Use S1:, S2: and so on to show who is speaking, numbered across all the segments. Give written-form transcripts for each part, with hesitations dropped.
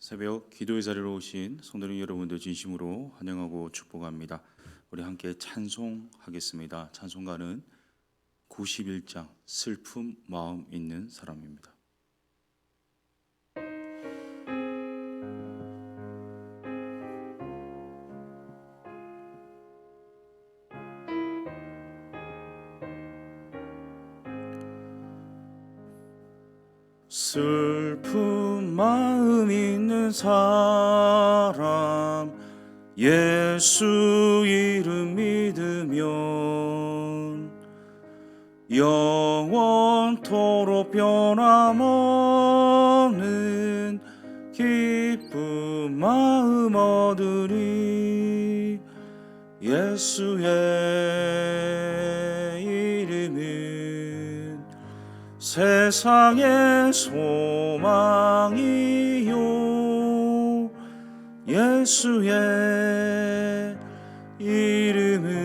S1: 새벽 기도의 자리로 오신 성도님 여러분들 진심으로 환영하고 축복합니다. 우리 함께 찬송하겠습니다. 찬송가는 91장 슬픔 마음 있는 사람입니다. 슬픈 마음 있는 사람 예수 이름 믿으면 영원토록 변함없는 기쁜 마음 얻으리. 예수의 이름은 세상의 소망이요, 예수의 이름은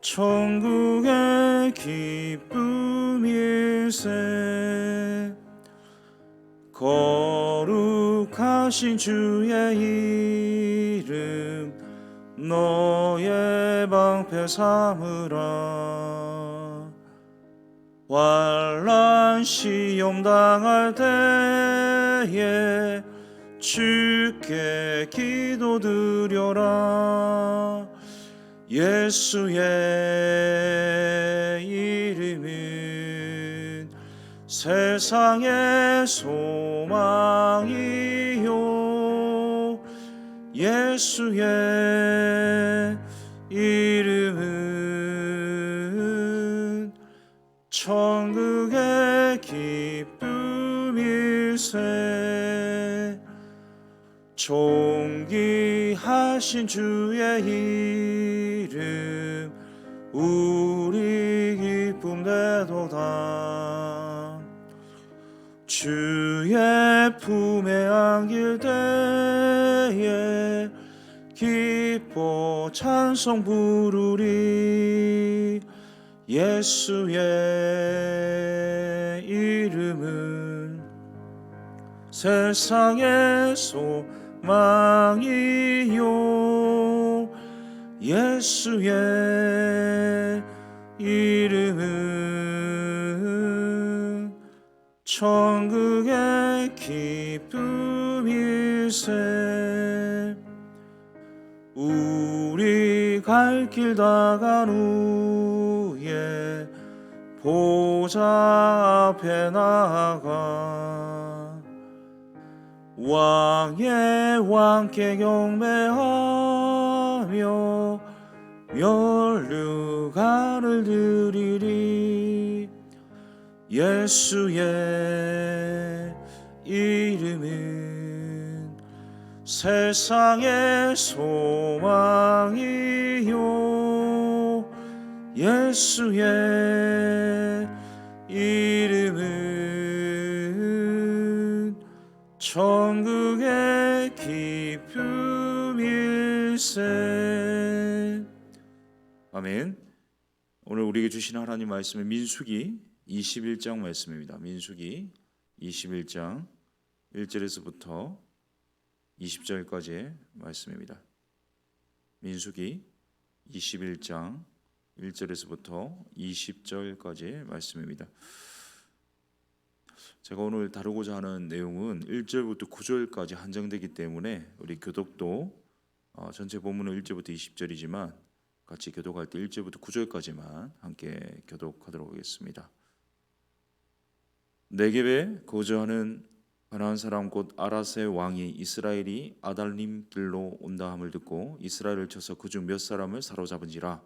S1: 천국의 기쁨일세. 거룩하신 주의 이름 너의 방패 삼으라. 환난 시험 당할 때에 주께 기도드려라. 예수의 이름은 세상의 소망이요, 예수의 이름은 천국의 기쁨일세. 존귀하신 주의 이름 우리 기쁨 되도다. 주의 품에 안길 때에 기뻐 찬송 부르리. 예수의 이름은 세상의 소망이요, 예수의 이름은 천국의 기쁨일세. 우리 갈 길 다 간 후에 보좌 앞에 나아가 왕의 왕께 경배하며 면류관을 드리리. 예수의 이름은 세상의 소망이요, 예수의 이름은 천국의 기쁨일세. 아멘. 오늘 우리에게 주신 하나님 말씀은 민수기 21장 말씀입니다. 민수기 21장 1절에서부터 20절까지의 말씀입니다. 민수기 21장 1절에서부터 20절까지의 말씀입니다. 제가 오늘 다루고자 하는 내용은 1절부터 9절까지 한정되기 때문에 우리 교독도 전체 본문은 1절부터 20절이지만 같이 교독할 때 1절부터 9절까지만 함께 교독하도록 하겠습니다. 네겝에 거주하는 가나안 사람 곧 아라스의 왕이 이스라엘이 아달림 길로 온다 함을 듣고 이스라엘을 쳐서 그중 몇 사람을 사로잡은지라.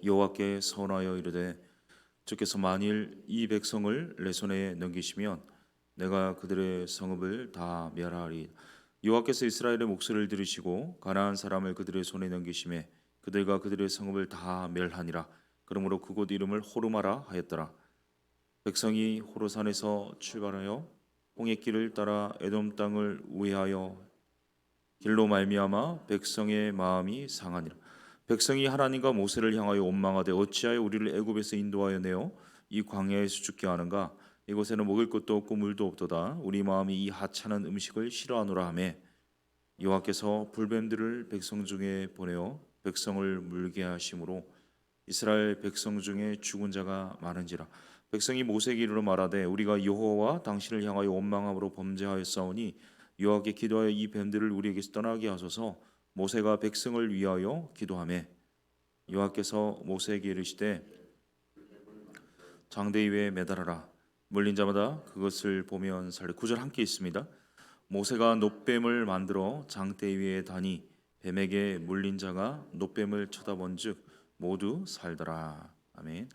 S1: 여호와께 선하여 이르되 주께서 만일 이 백성을 내 손에 넘기시면 내가 그들의 성읍을 다 멸하리. 여호와께서 이스라엘의 목소리를 들으시고 가나안 사람을 그들의 손에 넘기심에 그들과 그들의 성읍을 다 멸하니라. 그러므로 그곳 이름을 호르마라 하였더라. 백성이 호르산에서 출발하여 홍해길을 따라 에돔 땅을 우회하여 길로 말미암아 백성의 마음이 상하니라. 백성이 하나님과 모세를 향하여 원망하되 어찌하여 우리를 애굽에서 인도하여 내어 이 광야에서 죽게 하는가? 이곳에는 먹을 것도 없고 물도 없도다. 우리 마음이 이 하찮은 음식을 싫어하노라 하매 여호와께서 불뱀들을 백성 중에 보내어 백성을 물게 하심으로 이스라엘 백성 중에 죽은 자가 많은지라. 백성이 모세에게 이르러 말하되 우리가 여호와와 당신을 향하여 원망함으로 범죄하였사오니 여호와께 기도하여 이 뱀들을 우리에게서 떠나게 하소서. 모세가 백성을 위하여 기도하매 여호와께서 모세에게 이르시되 장대 위에 매달아라. 물린 자마다 그것을 보면 살리. 구절 함께 있습니다. 모세가 놋뱀을 만들어 장대 위에 다니 뱀에게 물린 자가 놋뱀을 쳐다본즉 모두 살더라. 아멘.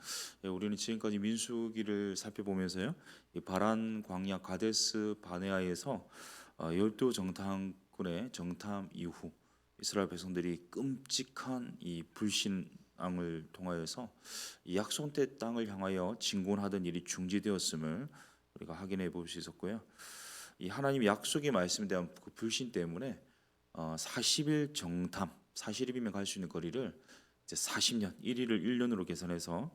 S1: 예, 우리는 지금까지 민수기를 살펴보면서요, 이 바란 광야 가데스 바네아에서 열두 정탐꾼의 정탐 이후 이스라엘 백성들이 끔찍한 이 불신앙을 통하여서 이 약속된 땅을 향하여 진군하던 일이 중지되었음을 우리가 확인해 볼 수 있었고요. 이 하나님 약속의 말씀에 대한 그 불신 때문에 40일 정탐, 40일이면 갈 수 있는 거리를 이제 40년, 1일을 1년으로 계산해서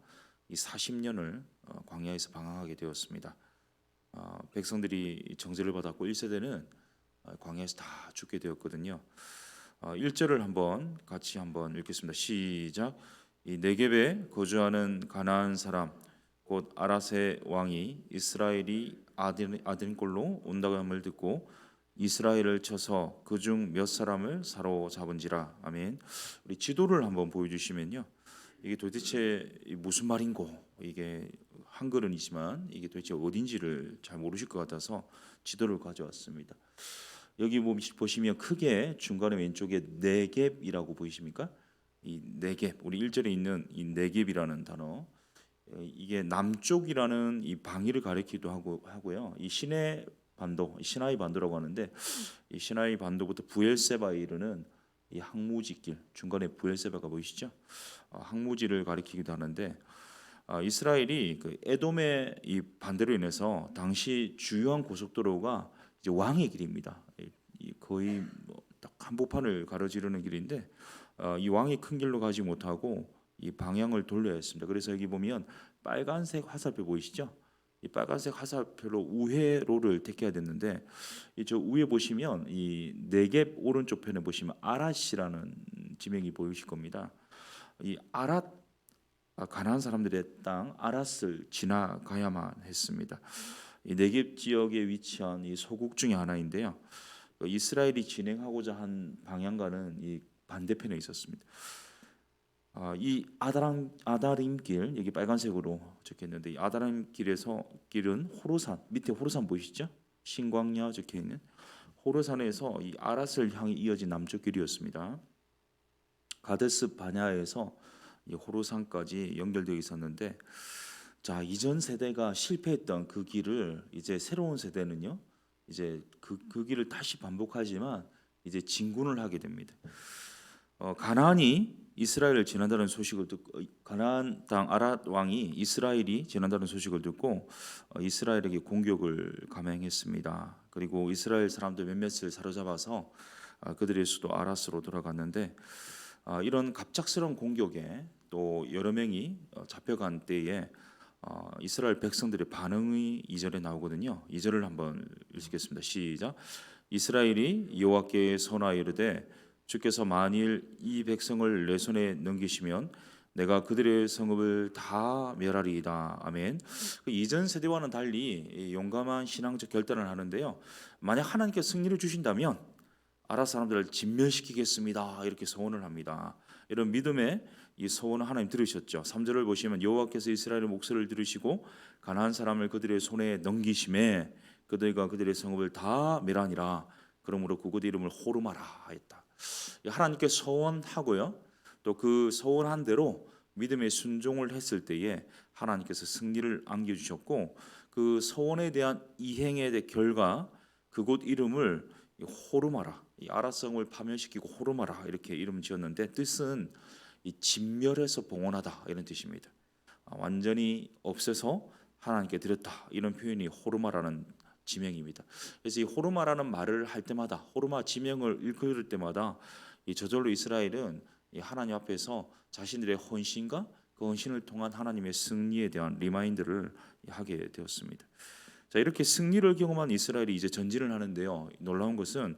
S1: 이 40년을 광야에서 방황하게 되었습니다. 백성들이 정죄를 받았고 1세대는 광야에서 다 죽게 되었거든요. 1절을 한번 같이 한번 읽겠습니다. 시작. 이 네겝에 거주하는 가나안 사람 곧 아랏의 왕이 이스라엘이 아딘골로 온다고 함을 듣고 이스라엘을 쳐서 그중 몇 사람을 사로잡은지라. 아멘. 우리 지도를 한번 보여주시면요, 이게 도대체 무슨 말인고, 이게 한글은이지만 이게 도대체 어딘지를 잘 모르실 것 같아서 지도를 가져왔습니다. 여기 보시면 크게 중간에 왼쪽에 네겝이라고 보이십니까? 이 네겝, 우리 1절에 있는 이 네겝이라는 단어, 이게 남쪽이라는 이 방위를 가리키기도 하고요. 이 시내 반도, 시나이 반도라고 하는데, 이 시나이 반도부터 부엘세바에 이르는 이 항무지길, 중간에 부엘세바가 보이시죠? 항무지를 가리키기도 하는데, 이스라엘이 그 에돔의 이 반대로 인해서 당시 주요한 고속도로가 이제 왕의 길입니다. 거의 딱 한복판을 가로지르는 길인데, 이 왕이 큰 길로 가지 못하고 이 방향을 돌려야 했습니다. 그래서 여기 보면 빨간색 화살표 보이시죠? 이 빨간색 화살표로 우회로를 택해야 됐는데, 저 위에 보시면 이 네겝 오른쪽 편에 보시면 아랏이라는 지명이 보이실 겁니다. 이 아랏, 가나안 사람들의 땅 아랏을 지나가야만 했습니다. 이 네겝 지역에 위치한 이 소국 중에 하나인데요, 이스라엘이 진행하고자 한 방향과는 이 반대편에 있었습니다. 이 아다림길, 여기 빨간색으로 적혀있는데, 이 아다림길에서 길은 호로산, 밑에 호로산 보이시죠? 신광야 적혀있는 호로산에서 이 아랏을 향해 이어진 남쪽 길이었습니다. 가데스 바냐에서 이 호로산까지 연결되어 있었는데, 자, 이전 세대가 실패했던 그 길을 이제 새로운 세대는요, 이제 그 길을 다시 반복하지만 이제 진군을 하게 됩니다. 가나안이 이스라엘을 지난다는 소식을 듣고, 가나안 땅 아랏 왕이 이스라엘이 지난다는 소식을 듣고 이스라엘에게 공격을 감행했습니다. 그리고 이스라엘 사람들 몇몇을 사로잡아서 그들의 수도 아랏으로 돌아갔는데, 이런 갑작스러운 공격에 또 여러 명이 잡혀간 때에 이스라엘 백성들의 반응이 2절에 나오거든요. 2절을 한번 읽겠습니다. 시작. 이스라엘이 여호와께 선하여 이르되 주께서 만일 이 백성을 내 손에 넘기시면 내가 그들의 성읍을 다 멸하리이다. 아멘. 그 이전 세대와는 달리 용감한 신앙적 결단을 하는데요, 만약 하나님께서 승리를 주신다면 아랏 사람들을 진멸시키겠습니다, 이렇게 소원을 합니다. 이런 믿음의 이 소원을 하나님 들으셨죠. 3절을 보시면 여호와께서 이스라엘의 목소리를 들으시고 가나안 사람을 그들의 손에 넘기심에 그들과 그들의 성읍을 다 멸하니라. 그러므로 그곳 이름을 호르마라 했다. 하나님께 소원하고요, 또 그 소원한 대로 믿음의 순종을 했을 때에 하나님께서 승리를 안겨주셨고, 그 소원에 대한 이행의 결과 그곳 이름을 호르마라, 이 아랏성을 파멸시키고 호르마라 이렇게 이름 지었는데, 뜻은 이 진멸해서 봉헌하다 이런 뜻입니다. 완전히 없애서 하나님께 드렸다, 이런 표현이 호르마라는 지명입니다. 그래서 이 호르마라는 말을 할 때마다, 호르마 지명을 읽을 때마다 이 저절로 이스라엘은 이 하나님 앞에서 자신들의 헌신과 그 헌신을 통한 하나님의 승리에 대한 리마인드를 하게 되었습니다. 자, 이렇게 승리를 경험한 이스라엘이 이제 전진을 하는데요. 놀라운 것은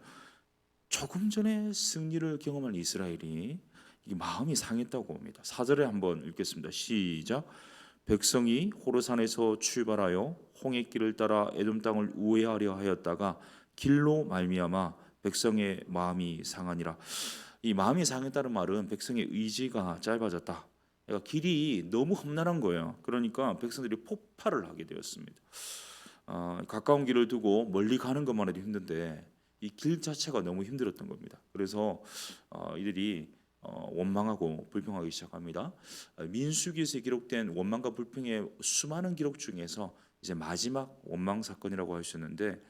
S1: 조금 전에 승리를 경험한 이스라엘이 이 마음이 상했다고 봅니다. 4절에 한번 읽겠습니다. 시작. 백성이 호르산에서 출발하여 홍해길을 따라 에돔 땅을 우회하려 하였다가 길로 말미암아 백성의 마음이 상하니라. 이 마음이 상했다는 말은 백성의 의지가 짧아졌다. 그러니까 길이 너무 험난한 거예요. 그러니까 백성들이 폭발을 하게 되었습니다. 가까운 길을 두고 멀리 가는 것만 해도 힘든데 이 길 자체가 너무 힘들었던 겁니다. 그래서 이들이 원망하고 불평하기 시작합니다. 민수기에서 기록된 원망과 불평의 수많은 기록 중에서 이제 마지막 원망 사건이라고 할 수 있는데,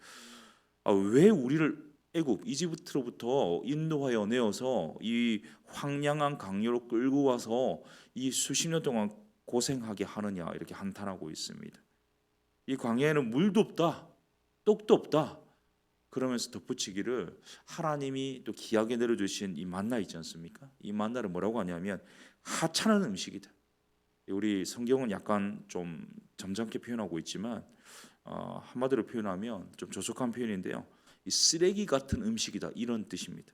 S1: 왜 우리를 애굽 이집트로부터 인도하여 내어서 이 황량한 강요로 끌고 와서 이 수십 년 동안 고생하게 하느냐, 이렇게 한탄하고 있습니다. 이 광야에는 물도 없다, 떡도 없다. 그러면서 덧붙이기를 하나님이 또 귀하게 내려주신 이 만나 있지 않습니까? 이 만나를 뭐라고 하냐면 하찮은 음식이다. 우리 성경은 약간 좀 점잖게 표현하고 있지만 한마디로 표현하면 좀 조속한 표현인데요. 이 쓰레기 같은 음식이다, 이런 뜻입니다.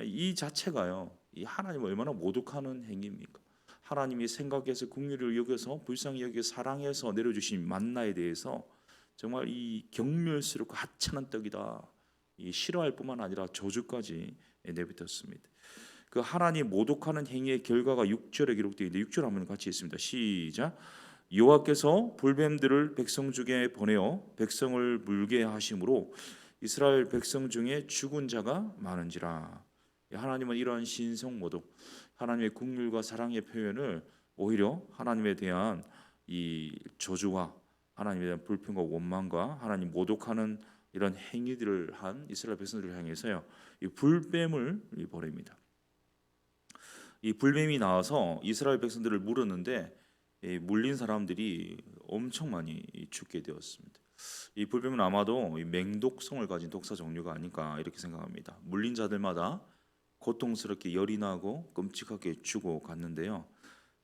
S1: 이 자체가요, 이 하나님을 얼마나 모독하는 행위입니까? 하나님이 생각해서 긍휼을 여겨서 불쌍히 여겨 사랑해서 내려주신 만나에 대해서 정말 이 경멸스럽고 하찮은 떡이다, 이 싫어할 뿐만 아니라 저주까지 내뱉었습니다. 그 하나님 모독하는 행위의 결과가 6절에 기록되어 있는데 6절 한번 같이 있습니다. 시작. 여호와께서 불뱀들을 백성 중에 보내어 백성을 물게 하심으로 이스라엘 백성 중에 죽은 자가 많은지라. 하나님은 이러한 신성 모독, 하나님의 긍휼과 사랑의 표현을 오히려 하나님에 대한 이 저주와 하나님에 대한 불평과 원망과 하나님 모독하는 이런 행위들을 한 이스라엘 백성들을 향해서요, 이 불뱀을 보냅니다. 이 불뱀이 나와서 이스라엘 백성들을 물었는데 물린 사람들이 엄청 많이 죽게 되었습니다. 이 불뱀은 아마도 맹독성을 가진 독사 종류가 아닐까 이렇게 생각합니다. 물린 자들마다 고통스럽게 열이 나고 끔찍하게 죽어갔는데요.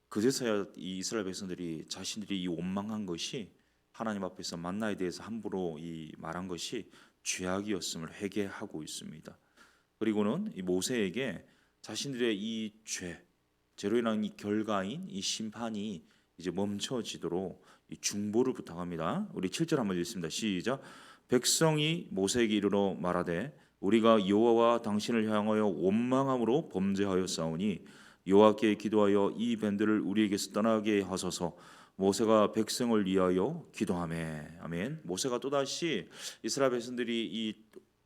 S1: 그제서야 이 이스라엘 백성들이 자신들이 이 원망한 것이 하나님 앞에서 만나에 대해서 함부로 이 말한 것이 죄악이었음을 회개하고 있습니다. 그리고는 이 모세에게 자신들의 이 죄로 인한 이 결과인 이 심판이 이제 멈춰지도록 이 중보를 부탁합니다. 우리 7절 한번 읽습니다. 시작. 백성이 모세에게 이르러 말하되 우리가 여호와와 당신을 향하여 원망함으로 범죄하였사오니 여호와께 기도하여 이 밴들을 우리에게서 떠나게 하소서. 모세가 백성을 위하여 기도하매. 아멘. 모세가 또다시 이스라엘 백성들이 이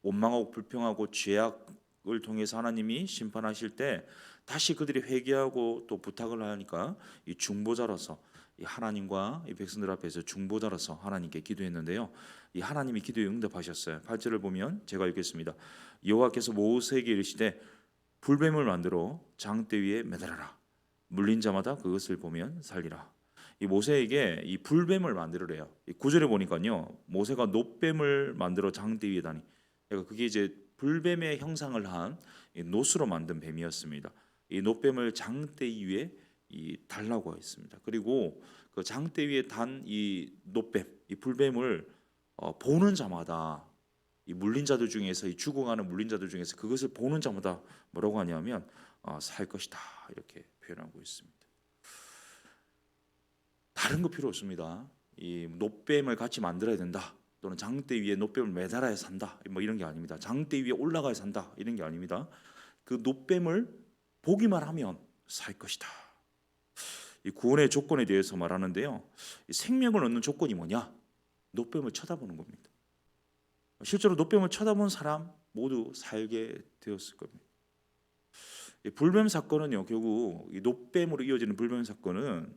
S1: 원망하고 불평하고 죄악을 통해서 하나님이 심판하실 때 다시 그들이 회개하고 또 부탁을 하니까 이 중보자로서 이 하나님과 이 백성들 앞에서 중보자로서 하나님께 기도했는데요. 이 하나님이 기도에 응답하셨어요. 8절을 보면 제가 읽겠습니다. 여호와께서 모세에게 이르시되 불뱀을 만들어 장대 위에 매달아라. 물린 자마다 그것을 보면 살리라. 이 모세에게 이 불뱀을 만들으래요. 9절에 보니까요, 모세가 놋뱀을 만들어 장대 위에 다니. 그러니까 그게 이제 불뱀의 형상을 한 놋으로 만든 뱀이었습니다. 이 놋뱀을 장대 위에 달라고 했습니다. 그리고 그 장대 위에 단 이 놋뱀, 이 불뱀을 보는 자마다 이 물린 자들 중에서 이 죽어가는 물린 자들 중에서 그것을 보는 자마다 뭐라고 하냐면 살 것이다, 이렇게 표현하고 있습니다. 다른 거 필요 없습니다. 이 놋뱀을 같이 만들어야 된다, 또는 장대 위에 놋뱀을 매달아야 산다, 뭐 이런 게 아닙니다. 장대 위에 올라가야 산다, 이런 게 아닙니다. 그 놋뱀을 보기만 하면 살 것이다. 이 구원의 조건에 대해서 말하는데요, 이 생명을 얻는 조건이 뭐냐? 놋뱀을 쳐다보는 겁니다. 실제로 놋뱀을 쳐다본 사람 모두 살게 되었을 겁니다. 이 불뱀 사건은요, 결국 이 놋뱀으로 이어지는 불뱀 사건은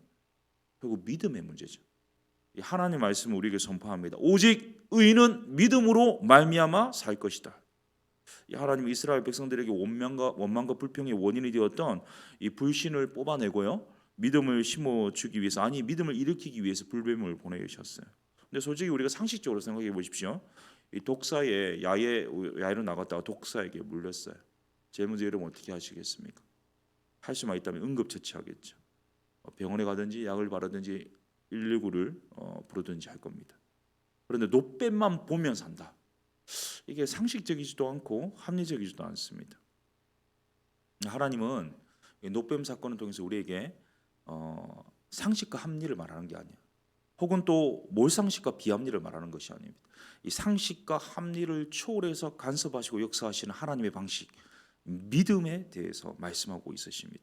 S1: 결국 믿음의 문제죠. 하나님 말씀을 우리에게 선포합니다. 오직 의인은 믿음으로 말미암아 살 것이다. 하나님 이스라엘 백성들에게 원망과 불평의 원인이 되었던 이 불신을 뽑아내고요, 믿음을 심어주기 위해서, 아니 믿음을 일으키기 위해서 불뱀을 보내셨어요. 근데 솔직히 우리가 상식적으로 생각해 보십시오. 이 독사에 야외로 나갔다가 독사에게 물렸어요. 제일 먼저 여러분 어떻게 하시겠습니까? 할 수만 있다면 응급처치하겠죠. 병원에 가든지 약을 바르든지 119를 부르든지 할 겁니다. 그런데 노뱀만 보면 산다. 이게 상식적이지도 않고 합리적이지도 않습니다. 하나님은 노뱀 사건을 통해서 우리에게 상식과 합리를 말하는 게 아니야. 혹은 또 몰상식과 비합리를 말하는 것이 아닙니다. 이 상식과 합리를 초월해서 간섭하시고 역사하시는 하나님의 방식, 믿음에 대해서 말씀하고 있으십니다.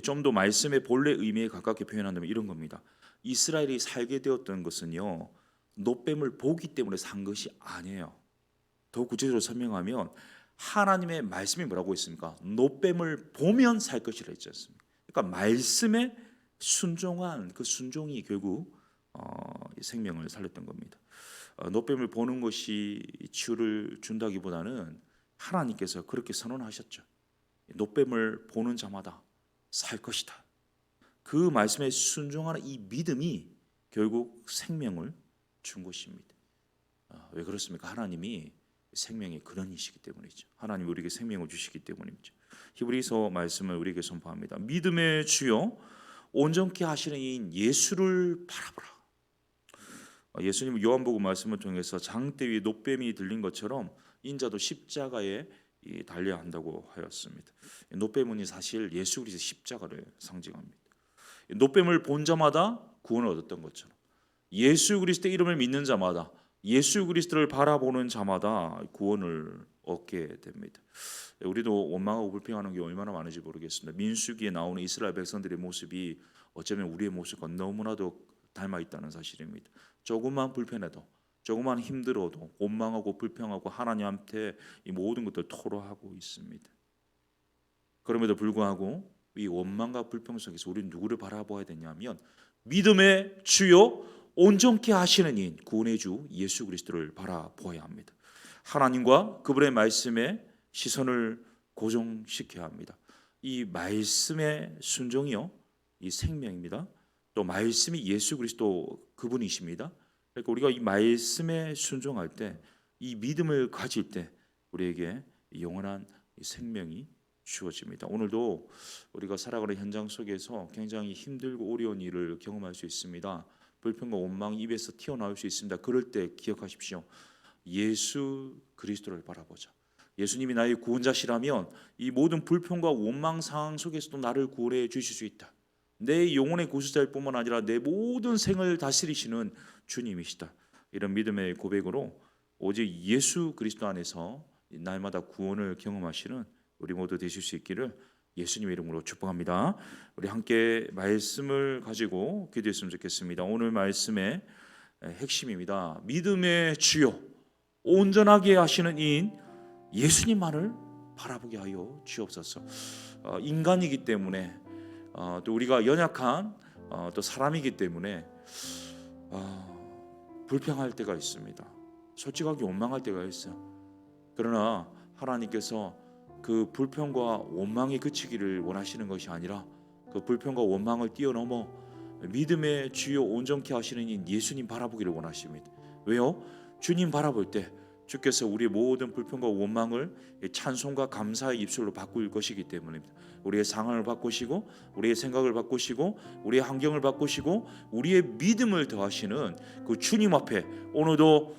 S1: 좀 더 말씀의 본래 의미에 가깝게 표현한다면 이런 겁니다. 이스라엘이 살게 되었던 것은요, 노뱀을 보기 때문에 산 것이 아니에요. 더 구체적으로 설명하면 하나님의 말씀이 뭐라고 했습니까? 노뱀을 보면 살 것이라 했지 않습니까? 그러니까 말씀에 순종한 그 순종이 결국 생명을 살렸던 겁니다. 노뱀을 보는 것이 치유를 준다기보다는 하나님께서 그렇게 선언하셨죠. 노뱀을 보는 자마다 살 것이다. 그 말씀에 순종하는 이 믿음이 결국 생명을 준 것입니다. 왜 그렇습니까? 하나님이 생명의 근원이시기 때문이죠. 하나님이 우리에게 생명을 주시기 때문이죠. 히브리서 말씀을 우리에게 선포합니다. 믿음의 주요 온전케 하시는 이인 예수를 바라보라. 예수님은 요한복음 말씀을 통해서 장대 위에 노뱀이 들린 것처럼 인자도 십자가에 달려야 한다고 하였습니다. 노뱀은 사실 예수 그리스도의 십자가를 상징합니다. 노뱀을 본 자마다 구원을 얻었던 것처럼 예수 그리스도의 이름을 믿는 자마다, 예수 그리스도를 바라보는 자마다 구원을 얻게 됩니다. 우리도 원망하고 불평하는 게 얼마나 많은지 모르겠습니다. 민수기에 나오는 이스라엘 백성들의 모습이 어쩌면 우리의 모습과 너무나도 닮아 있다는 사실입니다. 조금만 불편해도, 조금만 힘들어도 원망하고 불평하고 하나님한테 이 모든 것들을 토로하고 있습니다. 그럼에도 불구하고 이 원망과 불평 속에서 우리는 누구를 바라봐야 되냐면 믿음의 주요 온전케 하시는 이인 구원의 주 예수 그리스도를 바라보아야 합니다. 하나님과 그분의 말씀에 시선을 고정시켜야 합니다. 이 말씀의 순종이요, 이 생명입니다. 또 말씀이 예수 그리스도 그분이십니다. 그러니까 우리가 이 말씀에 순종할 때, 이 믿음을 가질 때 우리에게 영원한 생명이 주어집니다. 오늘도 우리가 살아가는 현장 속에서 굉장히 힘들고 어려운 일을 경험할 수 있습니다. 불평과 원망이 입에서 튀어나올 수 있습니다. 그럴 때 기억하십시오. 예수 그리스도를 바라보자. 예수님이 나의 구원자시라면 이 모든 불평과 원망 상황 속에서도 나를 구원해 주실 수 있다. 내 영혼의 구주자일 뿐만 아니라 내 모든 생을 다스리시는 주님이시다. 이런 믿음의 고백으로 오직 예수 그리스도 안에서 날마다 구원을 경험하시는 우리 모두 되실 수 있기를 예수님의 이름으로 축복합니다. 우리 함께 말씀을 가지고 기도했으면 좋겠습니다. 오늘 말씀의 핵심입니다. 믿음의 주요 온전하게 하시는 이인 예수님만을 바라보게 하여 주옵소서. 인간이기 때문에 또 우리가 연약한 또 사람이기 때문에 불평할 때가 있습니다. 솔직하게 원망할 때가 있어요. 그러나 하나님께서 그 불평과 원망이 그치기를 원하시는 것이 아니라 그 불평과 원망을 뛰어넘어 믿음의 주요 온전케 하시는 인 예수님 바라보기를 원하십니다. 왜요? 주님 바라볼 때 주께서 우리의 모든 불평과 원망을 찬송과 감사의 입술로 바꿀 것이기 때문입니다. 우리의 상황을 바꾸시고 우리의 생각을 바꾸시고 우리의 환경을 바꾸시고 우리의 믿음을 더하시는 그 주님 앞에 오늘도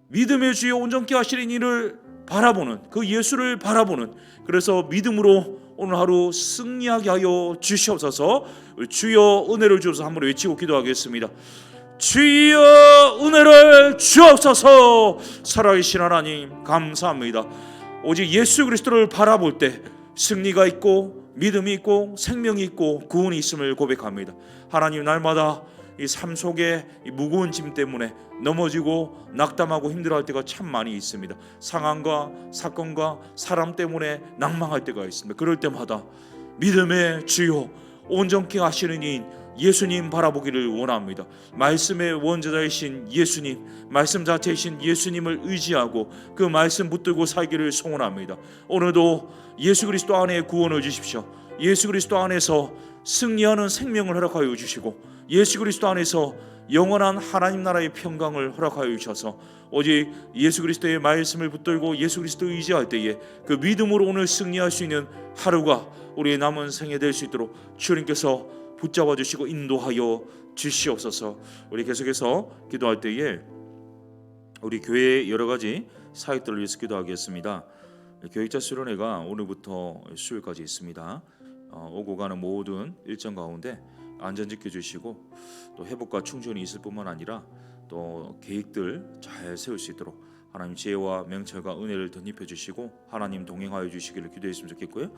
S1: 믿음의 주여 온전케 하시는 이를 바라보는 그 예수를 바라보는, 그래서 믿음으로 오늘 하루 승리하게 하여 주시옵소서. 주여 은혜를 주셔서 한번 외치고 기도하겠습니다. 주여 은혜를 주옵소서. 살아계신 하나님 감사합니다. 오직 예수 그리스도를 바라볼 때 승리가 있고 믿음이 있고 생명이 있고 구원이 있음을 고백합니다. 하나님, 날마다 이 삶 속에 이 무거운 짐 때문에 넘어지고 낙담하고 힘들어할 때가 참 많이 있습니다. 상황과 사건과 사람 때문에 낭망할 때가 있습니다. 그럴 때마다 믿음의 주요 온전케 하시는 이인 예수님 바라보기를 원합니다. 말씀의 원자이신 예수님, 말씀 자체이신 예수님을 의지하고 그 말씀 붙들고 살기를 소원합니다. 오늘도 예수 그리스도 안에 구원을 주십시오. 예수 그리스도 안에서 승리하는 생명을 허락하여 주시고 예수 그리스도 안에서 영원한 하나님 나라의 평강을 허락하여 주셔서 오직 예수 그리스도의 말씀을 붙들고 예수 그리스도 의지할 때에 그 믿음으로 오늘 승리할 수 있는 하루가 우리의 남은 생에 될 수 있도록 주님께서 붙잡아 주시고 인도하여 주시옵소서. 우리 계속해서 기도할 때에 우리 교회의 여러 가지 사역들을 위해서 기도하겠습니다. 교육자 수련회가 오늘부터 수요일까지 있습니다. 오고 가는 모든 일정 가운데 안전 지켜주시고 또 회복과 충전이 있을 뿐만 아니라 또 계획들 잘 세울 수 있도록 하나님 지혜와 명철과 은혜를 덧입혀 주시고 하나님 동행하여 주시기를 기도했으면 좋겠고요.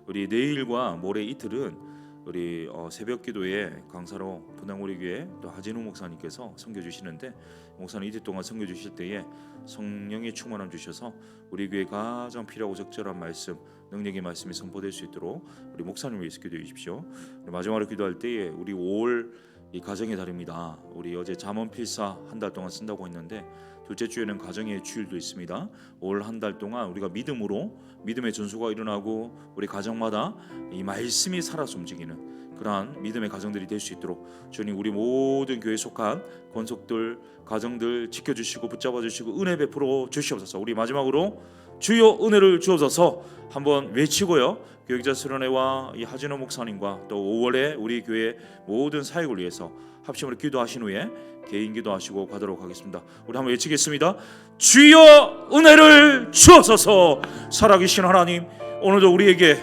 S1: 우리 내일과 모레 이틀은 우리 새벽 기도에 강사로 분당우리교회 또 하진우 목사님께서 섬겨 주시는데, 목사님 이틀 동안 섬겨 주실 때에 성령의 충만함 주셔서 우리 교회 가장 필요하고 적절한 말씀, 능력의 말씀이 선포될 수 있도록 우리 목사님을 위해서 기도해 주십시오. 마지막으로 기도할 때에 우리 5월 이 가정의 달입니다. 우리 어제 잠언 필사 한 달 동안 쓴다고 했는데 둘째 주에는 가정의 주일도 있습니다. 올 한 달 동안 우리가 믿음으로 믿음의 전수가 일어나고 우리 가정마다 이 말씀이 살아서 움직이는 그러한 믿음의 가정들이 될 수 있도록 주님 우리 모든 교회에 속한 권속들 가정들 지켜주시고 붙잡아 주시고 은혜 베풀어 주시옵소서. 우리 마지막으로 주여 은혜를 주옵소서 한번 외치고요. 교육자 수련회와 이 하진호 목사님과 또 5월에 우리 교회 모든 사역을 위해서 합심으로 기도하신 후에 개인 기도하시고 가도록 하겠습니다. 우리 한번 외치겠습니다. 주여 은혜를 주옵소서. 살아계신 하나님, 오늘도 우리에게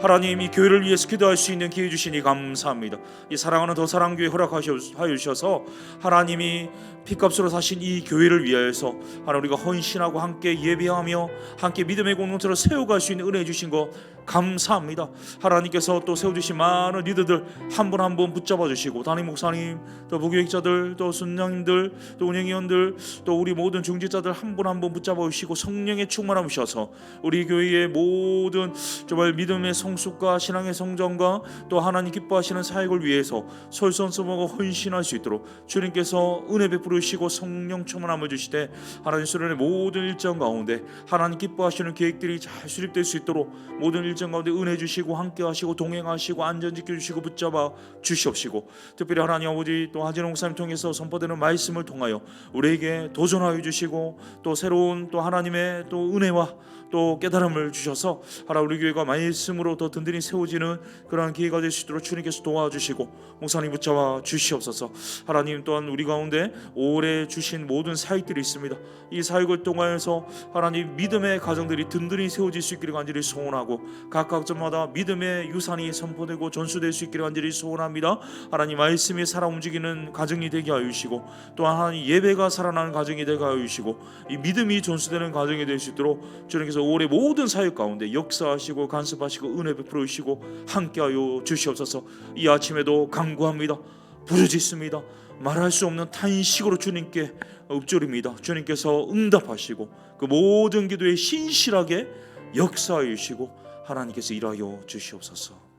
S1: 하나님 이 교회를 위해서 기도할 수 있는 기회 주시니 감사합니다. 이 사랑하는 더 사랑교회 허락하여 주셔서 하나님이 피값으로 사신 이 교회를 위하여서 하나님 우리가 헌신하고 함께 예배하며 함께 믿음의 공동체로 세워갈 수 있는 은혜 주신 거 감사합니다. 하나님께서 또 세워주신 많은 리더들 한 분 한 분 붙잡아 주시고 담임 목사님 또 부교육자들 또 순장님들 또 운영위원들 또 우리 모든 중직자들 한 분 한 분 붙잡아 주시고 성령의 충만함 주셔서 우리 교회의 모든 정말 믿음의 성숙과 신앙의 성장과 또 하나님 기뻐하시는 사역을 위해서 솔선수범하고 헌신할 수 있도록 주님께서 은혜 베푸시고 성령 충만함을 주시되 하나님 수련의 모든 일정 가운데 하나님 기뻐하시는 계획들이 잘 수립될 수 있도록 모든 일정 가운데 은혜 주시고 함께하시고 동행하시고 안전 지켜주시고 붙잡아 주시옵시고 특별히 하나님 아버지 또 하진호 목사님 통해서 선포되는 말씀을 통하여 우리에게 도전하여 주시고 또 새로운 또 하나님의 또 은혜와 또 깨달음을 주셔서 하나님 우리 교회가 말씀으로 더 든든히 세워지는 그러한 기회가 될 수 있도록 주님께서 도와주시고 목사님 붙잡아 주시옵소서. 하나님 또한 우리 가운데 올해 주신 모든 사역들이 있습니다. 이 사역을 통하여서 하나님 믿음의 가정들이 든든히 세워질 수 있기를 간절히 소원하고 각 각점마다 믿음의 유산이 선포되고 전수될 수 있기를 간절히 소원합니다. 하나님 말씀이 살아 움직이는 가정이 되게 하여 주시고 또한 하나님 예배가 살아나는 가정이 되게 하여 주시고 이 믿음이 전수되는 가정이 될 수 있도록 주님께서 올해 모든 사역 가운데 역사하시고 간섭하시고 은혜 베풀어 주시고 함께하여 주시옵소서. 이 아침에도 간구합니다. 부르짖습니다. 말할 수 없는 탄식으로 주님께 읊조립니다. 주님께서 응답하시고 그 모든 기도에 신실하게 역사하여 주시고 하나님께서 일하여 주시옵소서.